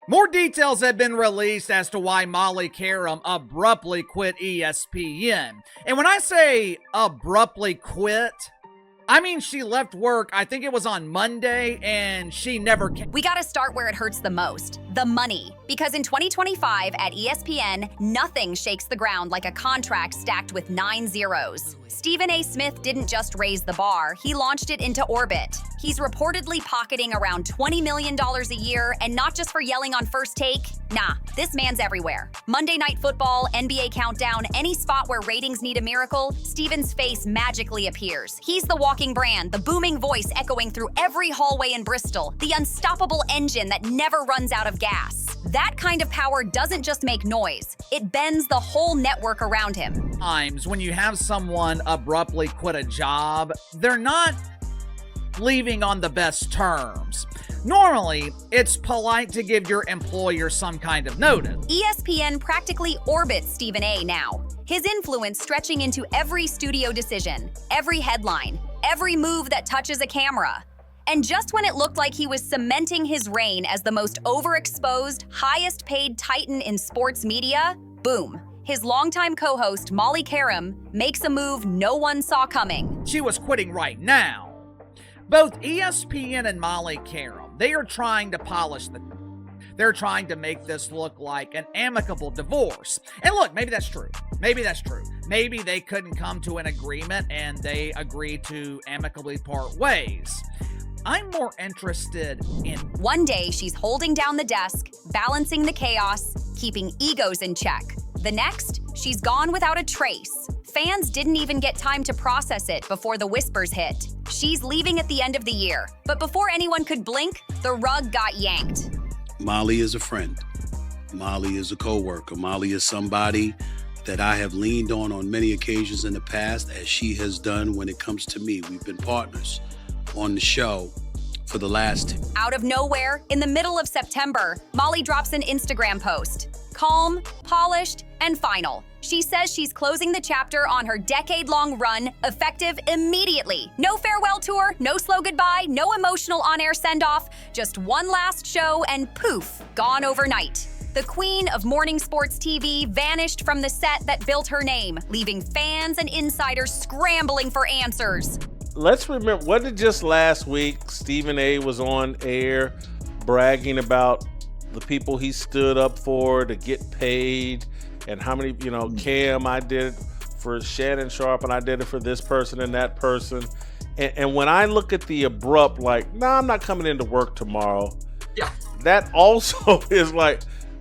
More details have been released as to why Molly Qerim abruptly quit ESPN. And when I say abruptly quit, I mean she left work, I think it was on Monday, and she never came. We gotta start where it hurts the most, the money. Because in 2025 at ESPN, nothing shakes the ground like a contract stacked with 9 zeros. Stephen A. Smith didn't just raise the bar, he launched it into orbit. He's reportedly pocketing around $20 million a year, and not just for yelling on First Take. Nah, this man's everywhere. Monday Night Football, NBA Countdown, any spot where ratings need a miracle, Stephen's face magically appears. He's the walking brand, the booming voice echoing through every hallway in Bristol, the unstoppable engine that never runs out of gas. That kind of power doesn't just make noise, it bends the whole network around him. Times when you have someone abruptly quit a job, they're not leaving on the best terms. Normally, it's polite to give your employer some kind of notice. ESPN practically orbits Stephen A. now, his influence stretching into every studio decision, every headline, every move that touches a camera. And just when it looked like he was cementing his reign as the most overexposed, highest-paid titan in sports media, boom. His longtime co-host, Molly Qerim, makes a move no one saw coming. She was quitting right now. Both ESPN and Molly Qerim, they are trying to polish they're trying to make this look like an amicable divorce. And look, maybe that's true. Maybe that's true. Maybe they couldn't come to an agreement and they agreed to amicably part ways. I'm more interested in... One day, she's holding down the desk, balancing the chaos, keeping egos in check. The next, she's gone without a trace. Fans didn't even get time to process it before the whispers hit. She's leaving at the end of the year. But before anyone could blink, the rug got yanked. Molly is a friend. Molly is a coworker. Molly is somebody that I have leaned on many occasions in the past, as she has done when it comes to me. We've been partners on the show for the last... Out of nowhere, in the middle of September, Molly drops an Instagram post. Calm, polished, and final. She says she's closing the chapter on her decade-long run, effective immediately. No farewell tour, no slow goodbye, no emotional on-air send-off, just one last show and poof, gone overnight. The queen of morning sports TV vanished from the set that built her name, leaving fans and insiders scrambling for answers. Let's remember, wasn't it just last week Stephen A. was on air bragging about the people he stood up for to get paid, and how many, Cam, I did it for Shannon Sharp, and I did it for this person and that person. And when I look at the abrupt, I'm not coming into work tomorrow. Yeah. That also is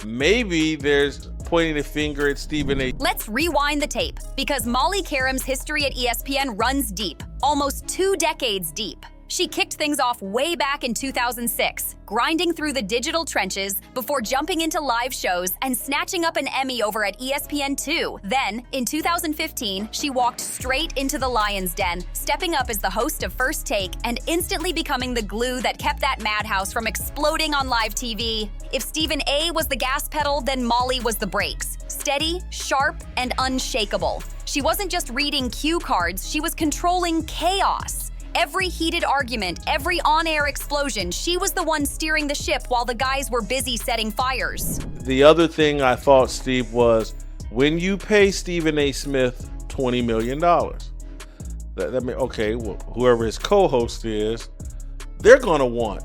maybe there's pointing a finger at Stephen A. Let's rewind the tape, because Molly Qerim's history at ESPN runs deep, almost 2 decades deep. She kicked things off way back in 2006, grinding through the digital trenches before jumping into live shows and snatching up an Emmy over at ESPN2. Then, in 2015, she walked straight into the lion's den, stepping up as the host of First Take and instantly becoming the glue that kept that madhouse from exploding on live TV. If Stephen A. was the gas pedal, then Molly was the brakes. Steady, sharp, and unshakable. She wasn't just reading cue cards, she was controlling chaos. Every heated argument, every on-air explosion, she was the one steering the ship while the guys were busy setting fires. The other thing I thought, Steve, was when you pay Stephen A. Smith $20 million, that means, okay, well, whoever his co-host is, they're going to want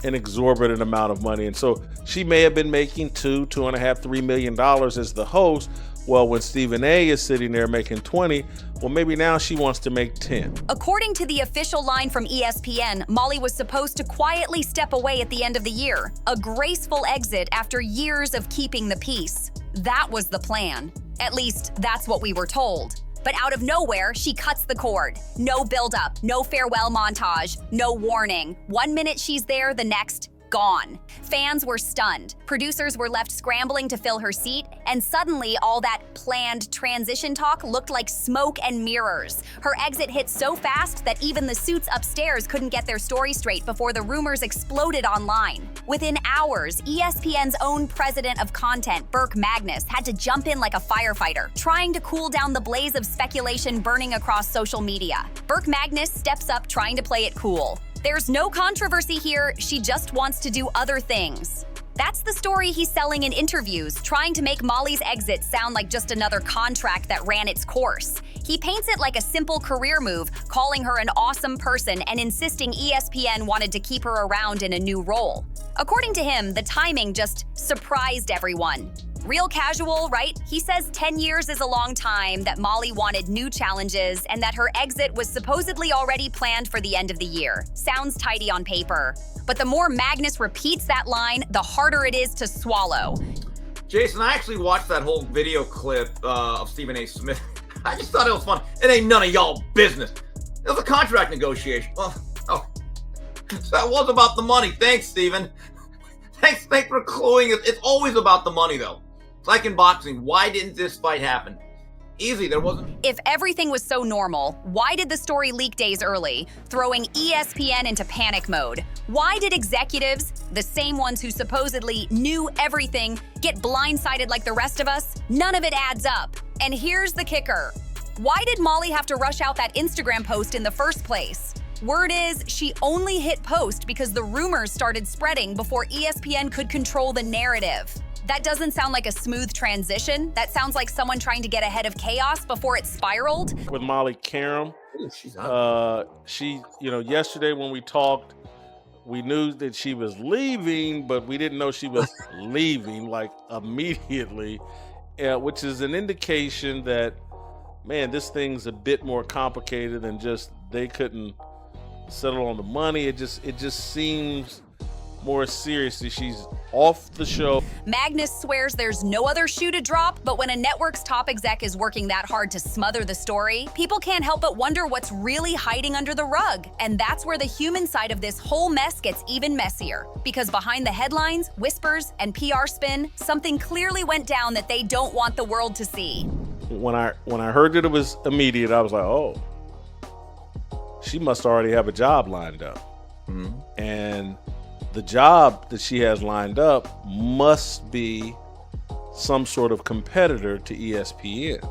an exorbitant amount of money. And so she may have been making $2.5, $3 million as the host. Well, when Stephen A. is sitting there making 20, well, maybe now she wants to make 10. According to the official line from ESPN, Molly was supposed to quietly step away at the end of the year, a graceful exit after years of keeping the peace. That was the plan. At least, that's what we were told. But out of nowhere, she cuts the cord. No build-up, no farewell montage, no warning. 1 minute she's there, the next, gone. Fans were stunned. Producers were left scrambling to fill her seat, and suddenly all that planned transition talk looked like smoke and mirrors. Her exit hit so fast that even the suits upstairs couldn't get their story straight before the rumors exploded online. Within hours, ESPN's own president of content, Burke Magnus, had to jump in like a firefighter, trying to cool down the blaze of speculation burning across social media. Burke Magnus steps up trying to play it cool. There's no controversy here, she just wants to do other things. That's the story he's selling in interviews, trying to make Molly's exit sound like just another contract that ran its course. He paints it like a simple career move, calling her an awesome person and insisting ESPN wanted to keep her around in a new role. According to him, the timing just surprised everyone. Real casual, right? He says 10 years is a long time, that Molly wanted new challenges, and that her exit was supposedly already planned for the end of the year. Sounds tidy on paper. But the more Magnus repeats that line, the harder it is to swallow. Jason, I actually watched that whole video clip of Stephen A. Smith. I just thought it was fun. It ain't none of y'all business. It was a contract negotiation. Well, that was about the money. Thanks, Stephen. Thanks for cluing it. It's always about the money, though. It's like in boxing. Why didn't this fight happen? Easy, there wasn't. If everything was so normal, why did the story leak days early, throwing ESPN into panic mode? Why did executives, the same ones who supposedly knew everything, get blindsided like the rest of us? None of it adds up. And here's the kicker. Why did Molly have to rush out that Instagram post in the first place? Word is, she only hit post because the rumors started spreading before ESPN could control the narrative. That doesn't sound like a smooth transition. That sounds like someone trying to get ahead of chaos before it spiraled. With Molly Qerim, She's yesterday when we talked, we knew that she was leaving, but we didn't know she was leaving like immediately, which is an indication that, man, this thing's a bit more complicated than just they couldn't settle on the money. It just seems more seriously. She's off the show. Magnus swears there's no other shoe to drop, but when a network's top exec is working that hard to smother the story, people can't help but wonder what's really hiding under the rug. And that's where the human side of this whole mess gets even messier. Because behind the headlines, whispers, and PR spin, something clearly went down that they don't want the world to see. When I heard that it was immediate, I was like, oh, she must already have a job lined up. Mm-hmm. And the job that she has lined up must be some sort of competitor to ESPN.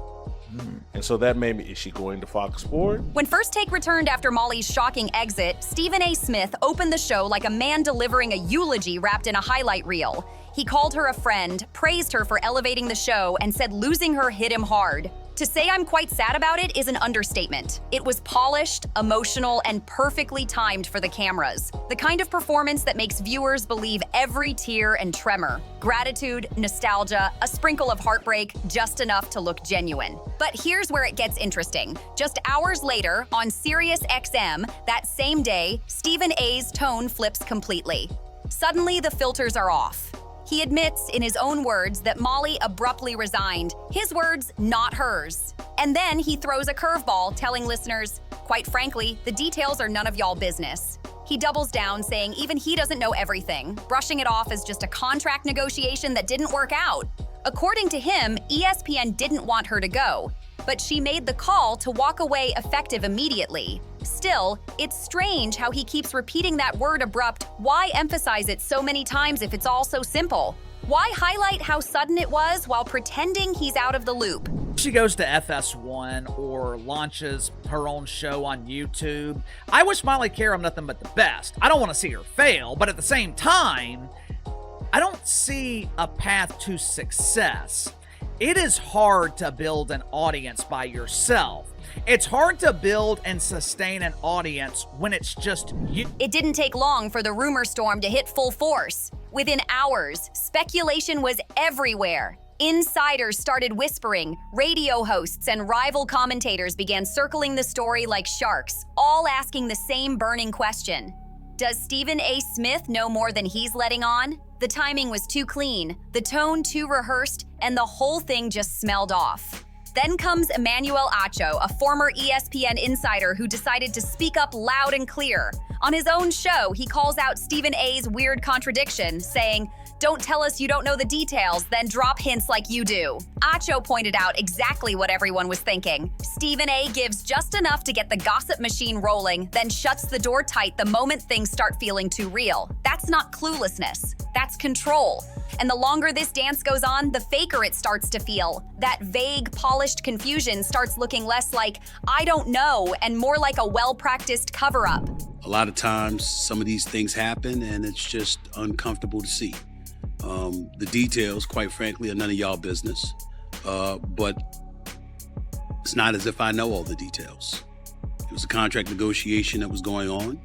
And so that made me, is she going to Fox Sports? When First Take returned after Molly's shocking exit, Stephen A. Smith opened the show like a man delivering a eulogy wrapped in a highlight reel. He called her a friend, praised her for elevating the show, and said losing her hit him hard. To say I'm quite sad about it is an understatement. It was polished, emotional, and perfectly timed for the cameras. The kind of performance that makes viewers believe every tear and tremor. Gratitude, nostalgia, a sprinkle of heartbreak, just enough to look genuine. But here's where it gets interesting. Just hours later, on Sirius XM, that same day, Stephen A.'s tone flips completely. Suddenly, the filters are off. He admits, in his own words, that Molly abruptly resigned. His words, not hers. And then he throws a curveball, telling listeners, quite frankly, the details are none of y'all business. He doubles down, saying even he doesn't know everything, brushing it off as just a contract negotiation that didn't work out. According to him, ESPN didn't want her to go, but she made the call to walk away effective immediately. Still, it's strange how he keeps repeating that word abrupt. Why emphasize it so many times if it's all so simple? Why highlight how sudden it was while pretending he's out of the loop? She goes to FS1 or launches her own show on YouTube. I wish Molly Qerim nothing but the best. I don't want to see her fail, but at the same time, I don't see a path to success. It is hard to build an audience by yourself. It's hard to build and sustain an audience when it's just you. It didn't take long for the rumor storm to hit full force. Within hours, speculation was everywhere. Insiders started whispering, radio hosts and rival commentators began circling the story like sharks, all asking the same burning question. Does Stephen A. Smith know more than he's letting on? The timing was too clean, the tone too rehearsed, and the whole thing just smelled off. Then comes Emmanuel Acho, a former ESPN insider who decided to speak up loud and clear. On his own show, he calls out Stephen A.'s weird contradiction, saying, "Don't tell us you don't know the details, then drop hints like you do." Acho pointed out exactly what everyone was thinking. Stephen A. gives just enough to get the gossip machine rolling, then shuts the door tight the moment things start feeling too real. That's not cluelessness. That's control. And the longer this dance goes on, the faker it starts to feel. That vague, polished confusion starts looking less like, "I don't know," and more like a well-practiced cover-up. A lot of times, some of these things happen and it's just uncomfortable to see. The details, quite frankly, are none of y'all business. But it's not as if I know all the details. It was a contract negotiation that was going on.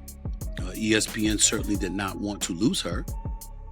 ESPN certainly did not want to lose her.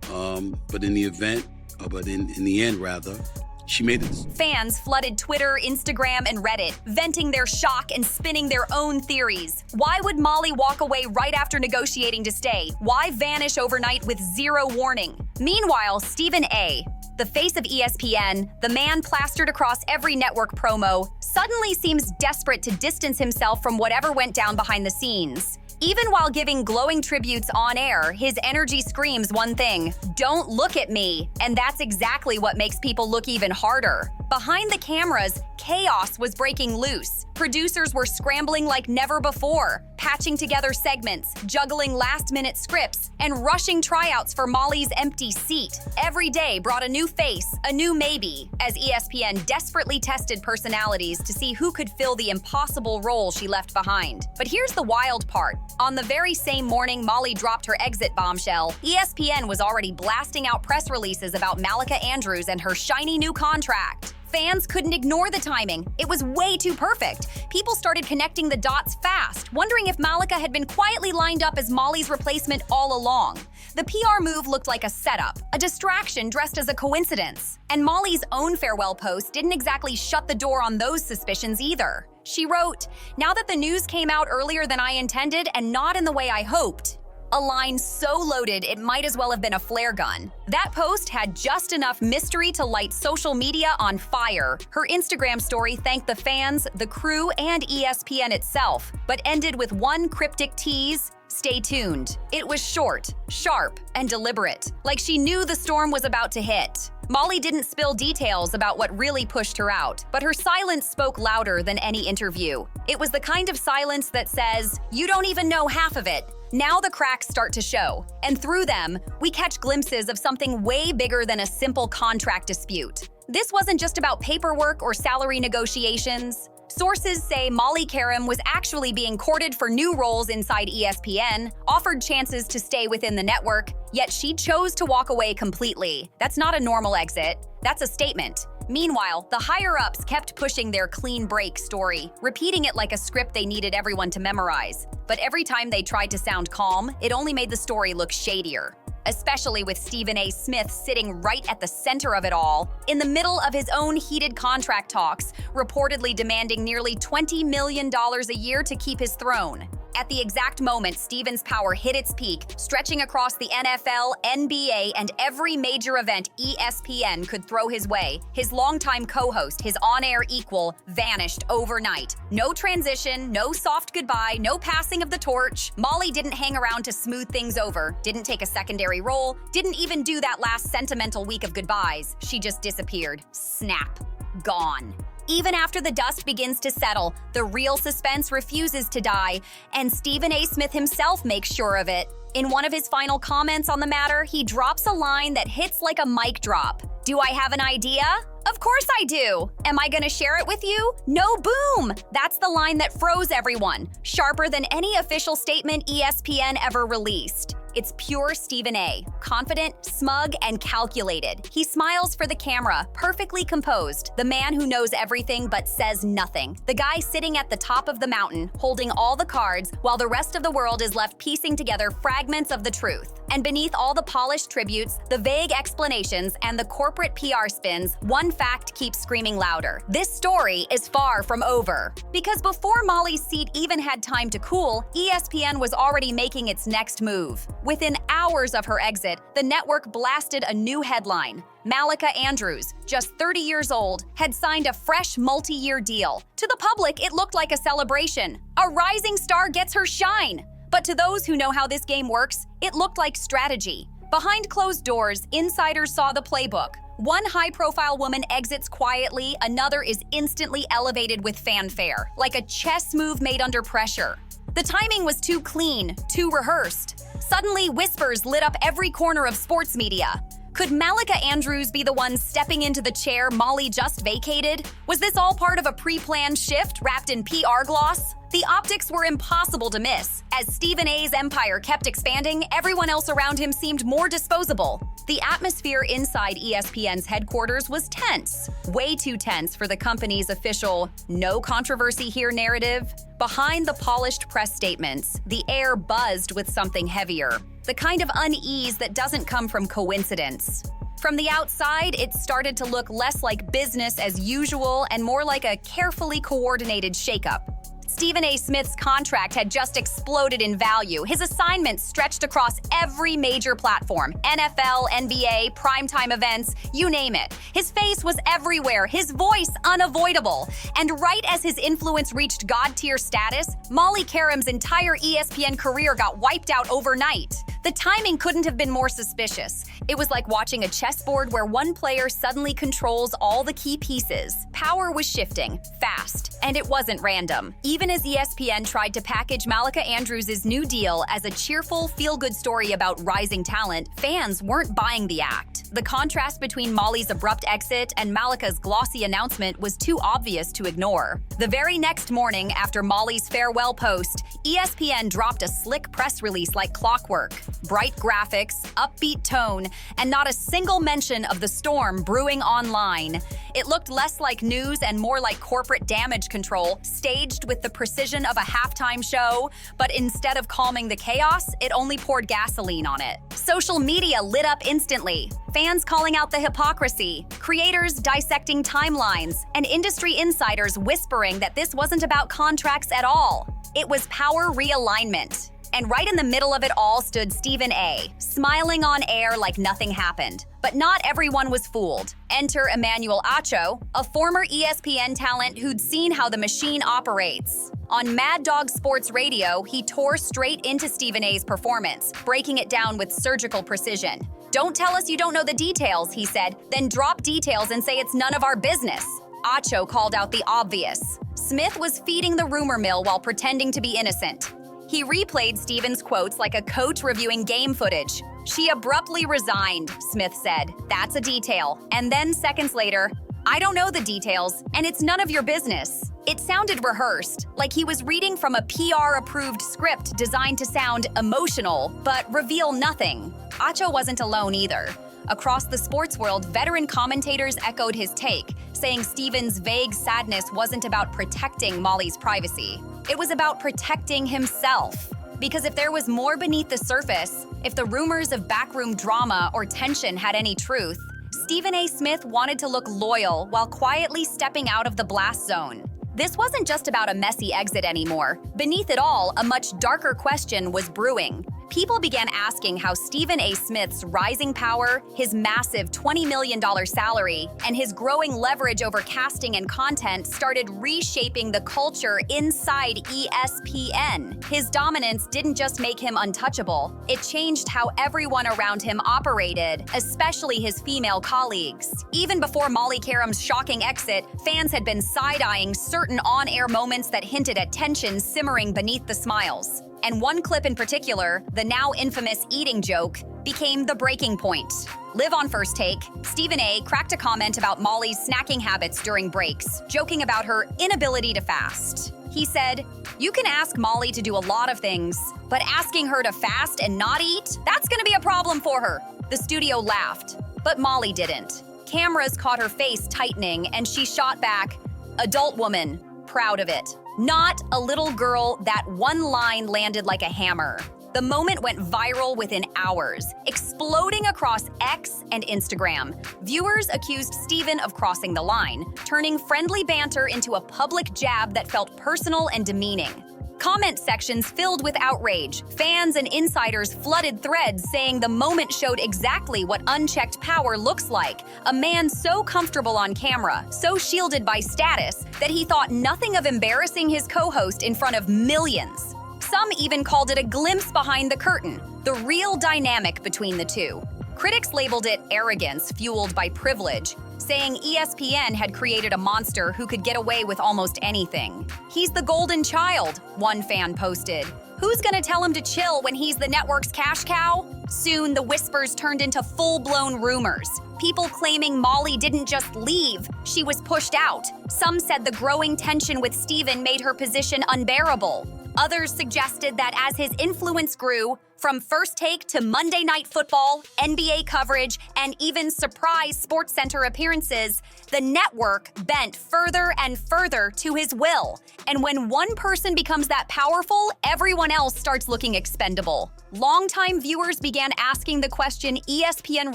But in the end, rather, she made it. Fans flooded Twitter, Instagram, and Reddit, venting their shock and spinning their own theories. Why would Molly walk away right after negotiating to stay? Why vanish overnight with zero warning? Meanwhile, Stephen A., the face of ESPN, the man plastered across every network promo, suddenly seems desperate to distance himself from whatever went down behind the scenes. Even while giving glowing tributes on air, his energy screams one thing: don't look at me. And that's exactly what makes people look even harder. Behind the cameras, chaos was breaking loose. Producers were scrambling like never before, patching together segments, juggling last-minute scripts, and rushing tryouts for Molly's empty seat. Every day brought a new face, a new maybe, as ESPN desperately tested personalities to see who could fill the impossible role she left behind. But here's the wild part. On the very same morning Molly dropped her exit bombshell, ESPN was already blasting out press releases about Malika Andrews and her shiny new contract. Fans couldn't ignore the timing. It was way too perfect. People started connecting the dots fast, wondering if Malika had been quietly lined up as Molly's replacement all along. The PR move looked like a setup, a distraction dressed as a coincidence. And Molly's own farewell post didn't exactly shut the door on those suspicions either. She wrote, "Now that the news came out earlier than I intended and not in the way I hoped," a line so loaded it might as well have been a flare gun. That post had just enough mystery to light social media on fire. Her Instagram story thanked the fans, the crew, and ESPN itself, but ended with one cryptic tease: stay tuned. It was short, sharp, and deliberate, like she knew the storm was about to hit. Molly didn't spill details about what really pushed her out, but her silence spoke louder than any interview. It was the kind of silence that says, "You don't even know half of it." Now the cracks start to show, and through them, we catch glimpses of something way bigger than a simple contract dispute. This wasn't just about paperwork or salary negotiations. Sources say Molly Qerim was actually being courted for new roles inside ESPN, offered chances to stay within the network, yet she chose to walk away completely. That's not a normal exit, that's a statement. Meanwhile, the higher-ups kept pushing their clean break story, repeating it like a script they needed everyone to memorize. But every time they tried to sound calm, it only made the story look shadier. Especially with Stephen A. Smith sitting right at the center of it all, in the middle of his own heated contract talks, reportedly demanding nearly $20 million a year to keep his throne. At the exact moment Stephen's power hit its peak, stretching across the NFL, NBA, and every major event ESPN could throw his way, his longtime co-host, his on-air equal, vanished overnight. No transition, no soft goodbye, no passing of the torch. Molly didn't hang around to smooth things over, didn't take a secondary role, didn't even do that last sentimental week of goodbyes. She just disappeared. Snap. Gone. Even after the dust begins to settle, the real suspense refuses to die, and Stephen A. Smith himself makes sure of it. In one of his final comments on the matter, he drops a line that hits like a mic drop. "Do I have an idea? Of course I do. Am I gonna share it with you? No, boom!" That's the line that froze everyone, sharper than any official statement ESPN ever released. It's pure Stephen A., confident, smug, and calculated. He smiles for the camera, perfectly composed, the man who knows everything but says nothing. The guy sitting at the top of the mountain, holding all the cards, while the rest of the world is left piecing together fragments of the truth. And beneath all the polished tributes, the vague explanations, and the corporate PR spins, one fact keeps screaming louder. This story is far from over. Because before Molly's seat even had time to cool, ESPN was already making its next move. Within hours of her exit, the network blasted a new headline. Malika Andrews, just 30 years old, had signed a fresh multi-year deal. To the public, it looked like a celebration. A rising star gets her shine. But to those who know how this game works, it looked like strategy. Behind closed doors, insiders saw the playbook. One high-profile woman exits quietly, another is instantly elevated with fanfare, like a chess move made under pressure. The timing was too clean, too rehearsed. Suddenly, whispers lit up every corner of sports media. Could Malika Andrews be the one stepping into the chair Molly just vacated? Was this all part of a pre-planned shift wrapped in PR gloss? The optics were impossible to miss. As Stephen A.'s empire kept expanding, everyone else around him seemed more disposable. The atmosphere inside ESPN's headquarters was tense, way too tense for the company's official "no controversy here" narrative. Behind the polished press statements, the air buzzed with something heavier, the kind of unease that doesn't come from coincidence. From the outside, it started to look less like business as usual and more like a carefully coordinated shakeup. Stephen A. Smith's contract had just exploded in value. His assignments stretched across every major platform: NFL, NBA, primetime events, you name it. His face was everywhere, his voice unavoidable. And right as his influence reached God-tier status, Molly Qerim's entire ESPN career got wiped out overnight. The timing couldn't have been more suspicious. It was like watching a chessboard where one player suddenly controls all the key pieces. Power was shifting, fast, and it wasn't random. Even as ESPN tried to package Malika Andrews' new deal as a cheerful, feel-good story about rising talent, fans weren't buying the act. The contrast between Molly's abrupt exit and Malika's glossy announcement was too obvious to ignore. The very next morning, after Molly's farewell post, ESPN dropped a slick press release like clockwork. Bright graphics, upbeat tone, and not a single mention of the storm brewing online. It looked less like news and more like corporate damage control, staged with the precision of a halftime show, but instead of calming the chaos, it only poured gasoline on it. Social media lit up instantly. Fans calling out the hypocrisy, creators dissecting timelines, and industry insiders whispering that this wasn't about contracts at all. It was power realignment. And right in the middle of it all stood Stephen A., smiling on air like nothing happened. But not everyone was fooled. Enter Emmanuel Acho, a former ESPN talent who'd seen how the machine operates. On Mad Dog Sports Radio, he tore straight into Stephen A.'s performance, breaking it down with surgical precision. "Don't tell us you don't know the details," he said, "then drop details and say it's none of our business." Acho called out the obvious. Smith was feeding the rumor mill while pretending to be innocent. He replayed Stephen's quotes like a coach reviewing game footage. "She abruptly resigned," Smith said. "That's a detail." And then seconds later, "I don't know the details, and it's none of your business." It sounded rehearsed, like he was reading from a PR-approved script designed to sound emotional, but reveal nothing. Acho wasn't alone either. Across the sports world, veteran commentators echoed his take, saying Stephen's vague sadness wasn't about protecting Molly's privacy. It was about protecting himself. Because if there was more beneath the surface, if the rumors of backroom drama or tension had any truth, Stephen A. Smith wanted to look loyal while quietly stepping out of the blast zone. This wasn't just about a messy exit anymore. Beneath it all, a much darker question was brewing. People began asking how Stephen A. Smith's rising power, his massive $20 million salary, and his growing leverage over casting and content started reshaping the culture inside ESPN. His dominance didn't just make him untouchable, it changed how everyone around him operated, especially his female colleagues. Even before Molly Qerim's shocking exit, fans had been side-eyeing certain on-air moments that hinted at tension simmering beneath the smiles. And one clip in particular, the now infamous eating joke, became the breaking point. Live on First Take, Stephen A. cracked a comment about Molly's snacking habits during breaks, joking about her inability to fast. He said, "You can ask Molly to do a lot of things, but asking her to fast and not eat, that's gonna be a problem for her." The studio laughed, but Molly didn't. Cameras caught her face tightening, and she shot back, "Adult woman, proud of it. Not a little girl." That one line landed like a hammer. The moment went viral within hours, exploding across X and Instagram. Viewers accused Stephen of crossing the line, turning friendly banter into a public jab that felt personal and demeaning. Comment sections filled with outrage. Fans and insiders flooded threads saying the moment showed exactly what unchecked power looks like. A man so comfortable on camera, so shielded by status, that he thought nothing of embarrassing his co-host in front of millions. Some even called it a glimpse behind the curtain, the real dynamic between the two. Critics labeled it arrogance fueled by privilege, saying ESPN had created a monster who could get away with almost anything. "He's the golden child," one fan posted. "Who's gonna tell him to chill when he's the network's cash cow?" Soon, the whispers turned into full-blown rumors. People claiming Molly didn't just leave, she was pushed out. Some said the growing tension with Stephen made her position unbearable. Others suggested that as his influence grew, From First Take to Monday Night Football, NBA coverage, and even surprise SportsCenter appearances, the network bent further and further to his will. And when one person becomes that powerful, everyone else starts looking expendable. Longtime viewers began asking the question ESPN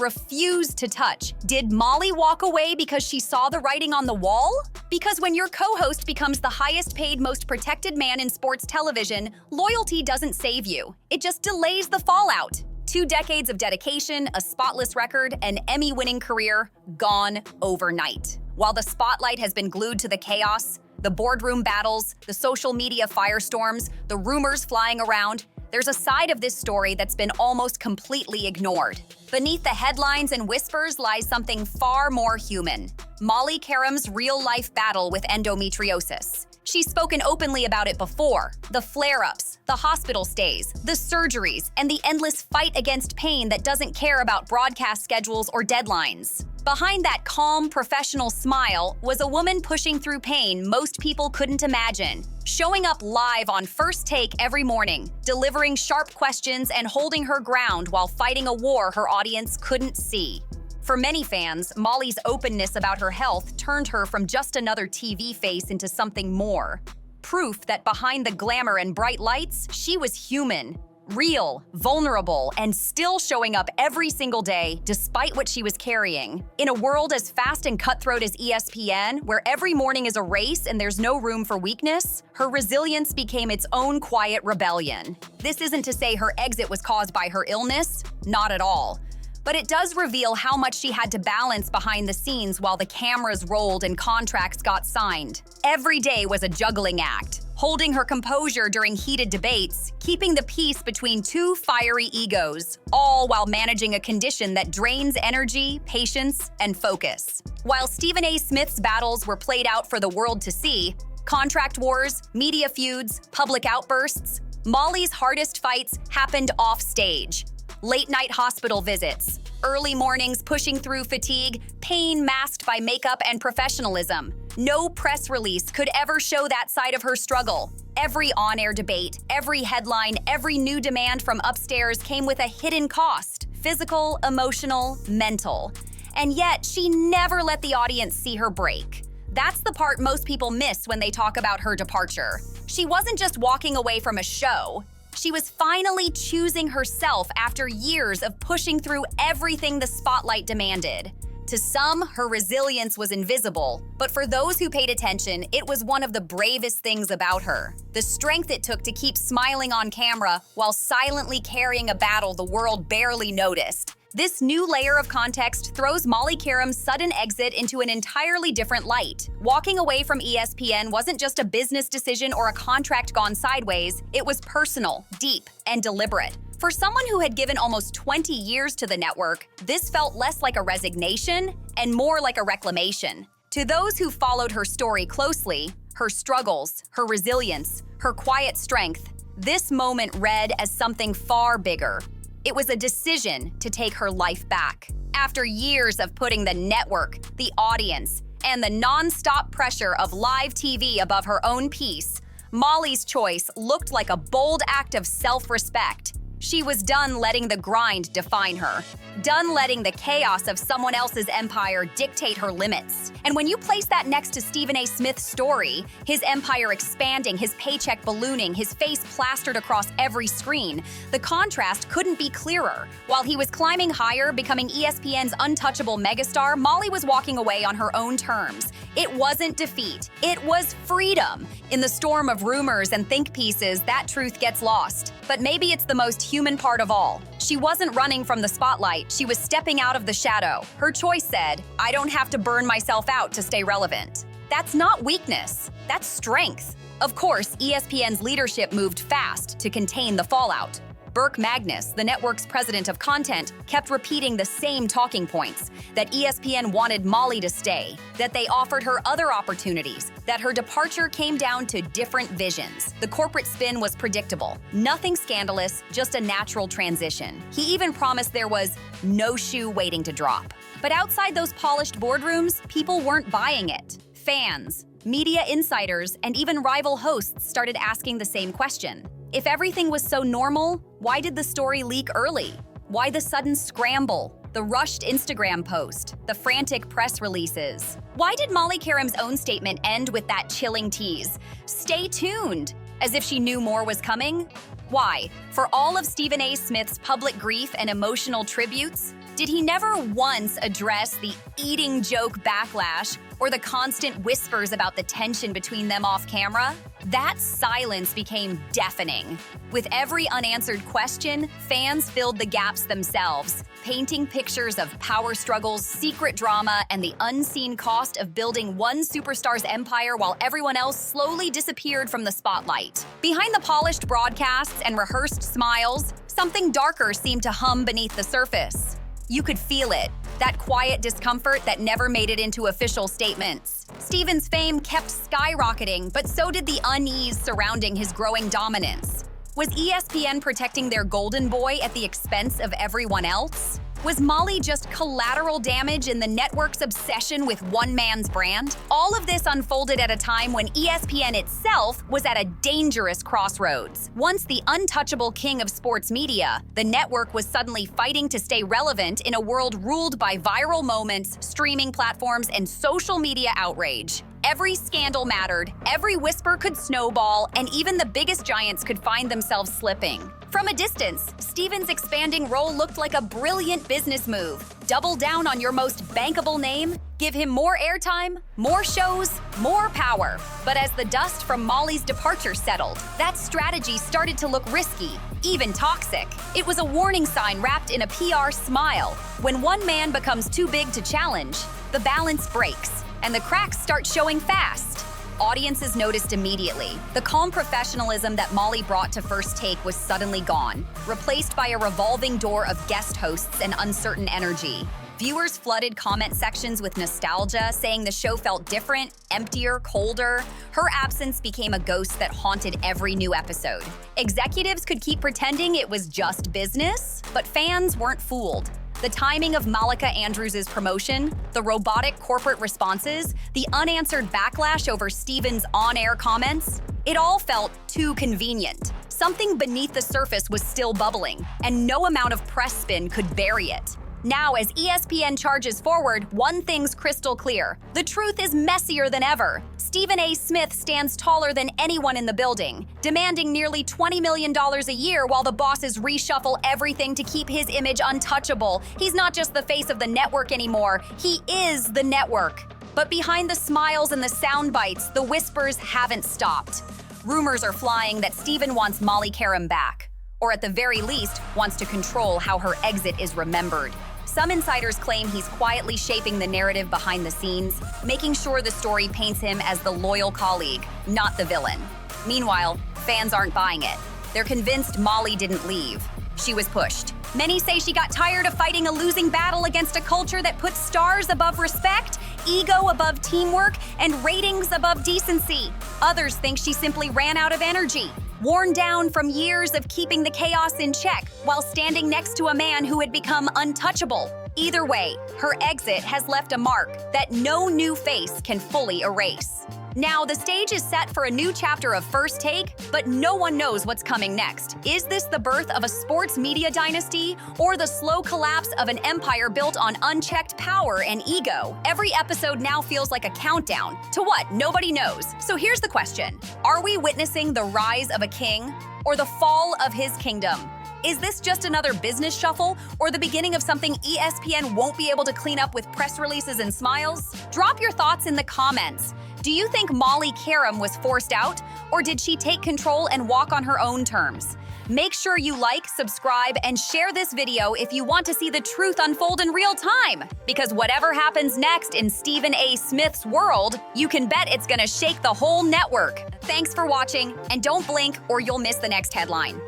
refused to touch. Did Molly walk away because she saw the writing on the wall? Because when your co-host becomes the highest paid, most protected man in sports television, loyalty doesn't save you. It just delays the fallout. 2 decades of dedication, a spotless record, an Emmy-winning career, gone overnight. While the spotlight has been glued to the chaos, the boardroom battles, the social media firestorms, the rumors flying around, there's a side of this story that's been almost completely ignored. Beneath the headlines and whispers lies something far more human. Molly Qerim's real-life battle with endometriosis. She's spoken openly about it before. The flare-ups, the hospital stays, the surgeries, and the endless fight against pain that doesn't care about broadcast schedules or deadlines. Behind that calm, professional smile was a woman pushing through pain most people couldn't imagine. Showing up live on First Take every morning, delivering sharp questions and holding her ground while fighting a war her audience couldn't see. For many fans, Molly's openness about her health turned her from just another TV face into something more. Proof that behind the glamour and bright lights, she was human. Real, vulnerable, and still showing up every single day despite what she was carrying. In a world as fast and cutthroat as ESPN, where every morning is a race and there's no room for weakness, her resilience became its own quiet rebellion. This isn't to say her exit was caused by her illness, not at all. But it does reveal how much she had to balance behind the scenes while the cameras rolled and contracts got signed. Every day was a juggling act, holding her composure during heated debates, keeping the peace between 2 fiery egos, all while managing a condition that drains energy, patience, and focus. While Stephen A. Smith's battles were played out for the world to see, contract wars, media feuds, public outbursts, Molly's hardest fights happened off stage. Late-night hospital visits, early mornings pushing through fatigue, pain masked by makeup and professionalism. No press release could ever show that side of her struggle. Every on-air debate, every headline, every new demand from upstairs came with a hidden cost: physical, emotional, mental. And yet, she never let the audience see her break. That's the part most people miss when they talk about her departure. She wasn't just walking away from a show. She was finally choosing herself after years of pushing through everything the spotlight demanded. To some, her resilience was invisible, but for those who paid attention, it was one of the bravest things about her. The strength it took to keep smiling on camera while silently carrying a battle the world barely noticed. This new layer of context throws Molly Qerim's sudden exit into an entirely different light. Walking away from ESPN wasn't just a business decision or a contract gone sideways, it was personal, deep, and deliberate. For someone who had given almost 20 years to the network, this felt less like a resignation and more like a reclamation. To those who followed her story closely, her struggles, her resilience, her quiet strength, this moment read as something far bigger. It was a decision to take her life back. After years of putting the network, the audience, and the non-stop pressure of live TV above her own peace, Molly's choice looked like a bold act of self-respect. She was done letting the grind define her, done letting the chaos of someone else's empire dictate her limits. And when you place that next to Stephen A. Smith's story, his empire expanding, his paycheck ballooning, his face plastered across every screen, the contrast couldn't be clearer. While he was climbing higher, becoming ESPN's untouchable megastar, Molly was walking away on her own terms. It wasn't defeat, it was freedom. In the storm of rumors and think pieces, that truth gets lost. But maybe it's the most human part of all. She wasn't running from the spotlight, she was stepping out of the shadow. Her choice said, "I don't have to burn myself out to stay relevant." That's not weakness, that's strength. Of course, ESPN's leadership moved fast to contain the fallout. Burke Magnus, the network's president of content, kept repeating the same talking points, that ESPN wanted Molly to stay, that they offered her other opportunities, that her departure came down to different visions. The corporate spin was predictable, nothing scandalous, just a natural transition. He even promised there was no shoe waiting to drop. But outside those polished boardrooms, people weren't buying it. Fans, media insiders, and even rival hosts started asking the same question. If everything was so normal, why did the story leak early? Why the sudden scramble? The rushed Instagram post, the frantic press releases. Why did Molly Qerim's own statement end with that chilling tease? Stay tuned, as if she knew more was coming? Why? For all of Stephen A. Smith's public grief and emotional tributes, did he never once address the eating joke backlash or the constant whispers about the tension between them off camera? That silence became deafening. With every unanswered question, fans filled the gaps themselves, painting pictures of power struggles, secret drama, and the unseen cost of building one superstar's empire while everyone else slowly disappeared from the spotlight. Behind the polished broadcasts and rehearsed smiles, something darker seemed to hum beneath the surface. You could feel it, that quiet discomfort that never made it into official statements. Stephen's fame kept skyrocketing, but so did the unease surrounding his growing dominance. Was ESPN protecting their golden boy at the expense of everyone else? Was Molly just collateral damage in the network's obsession with one man's brand? All of this unfolded at a time when ESPN itself was at a dangerous crossroads. Once the untouchable king of sports media, the network was suddenly fighting to stay relevant in a world ruled by viral moments, streaming platforms, and social media outrage. Every scandal mattered, every whisper could snowball, and even the biggest giants could find themselves slipping. From a distance, Stephen's expanding role looked like a brilliant business move. Double down on your most bankable name, give him more airtime, more shows, more power. But as the dust from Molly's departure settled, that strategy started to look risky, even toxic. It was a warning sign wrapped in a PR smile. When one man becomes too big to challenge, the balance breaks, and the cracks start showing fast. Audiences noticed immediately. The calm professionalism that Molly brought to First Take was suddenly gone, replaced by a revolving door of guest hosts and uncertain energy. Viewers flooded comment sections with nostalgia, saying the show felt different, emptier, colder. Her absence became a ghost that haunted every new episode. Executives could keep pretending it was just business, but fans weren't fooled. The timing of Malika Andrews' promotion, the robotic corporate responses, the unanswered backlash over Stephen's on-air comments, it all felt too convenient. Something beneath the surface was still bubbling, and no amount of press spin could bury it. Now, as ESPN charges forward, one thing's crystal clear. The truth is messier than ever. Stephen A. Smith stands taller than anyone in the building, demanding nearly $20 million a year while the bosses reshuffle everything to keep his image untouchable. He's not just the face of the network anymore, he is the network. But behind the smiles and the sound bites, the whispers haven't stopped. Rumors are flying that Stephen wants Molly Qerim back, or at the very least, wants to control how her exit is remembered. Some insiders claim he's quietly shaping the narrative behind the scenes, making sure the story paints him as the loyal colleague, not the villain. Meanwhile, fans aren't buying it. They're convinced Molly didn't leave. She was pushed. Many say she got tired of fighting a losing battle against a culture that puts stars above respect, ego above teamwork, and ratings above decency. Others think she simply ran out of energy, worn down from years of keeping the chaos in check while standing next to a man who had become untouchable. Either way, her exit has left a mark that no new face can fully erase. Now, the stage is set for a new chapter of First Take, but no one knows what's coming next. Is this the birth of a sports media dynasty, or the slow collapse of an empire built on unchecked power and ego? Every episode now feels like a countdown. To what? Nobody knows. So here's the question. Are we witnessing the rise of a king, or the fall of his kingdom? Is this just another business shuffle, or the beginning of something ESPN won't be able to clean up with press releases and smiles? Drop your thoughts in the comments. Do you think Molly Qerim was forced out, or did she take control and walk on her own terms? Make sure you like, subscribe, and share this video if you want to see the truth unfold in real time. Because whatever happens next in Stephen A. Smith's world, you can bet it's gonna shake the whole network. Thanks for watching, and don't blink or you'll miss the next headline.